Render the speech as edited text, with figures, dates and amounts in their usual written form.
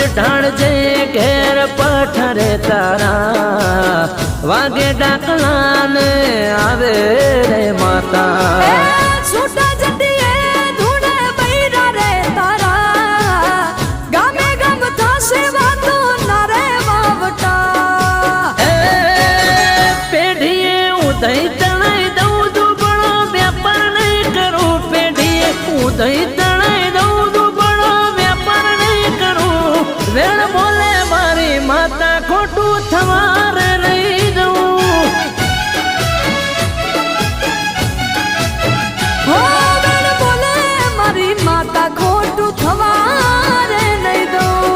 ઢાળજે ઘેર પઠરે તારા વાગે ડાકલા ને આવે રે માતા છૂટા જટીએ ધૂણે બૈરા રે તારા ગામે ગામ થાશે વાતો ના રે માવટા પેઢીએ ઉદય તણાઈ દઉં દુબળો વેપાર નહીં કરું પેઢીએ ઉદય તણાઈ દઉં દુબળો વેપાર નહીં કરું વેણ બોલે મારી માતા ખોટું થવા રે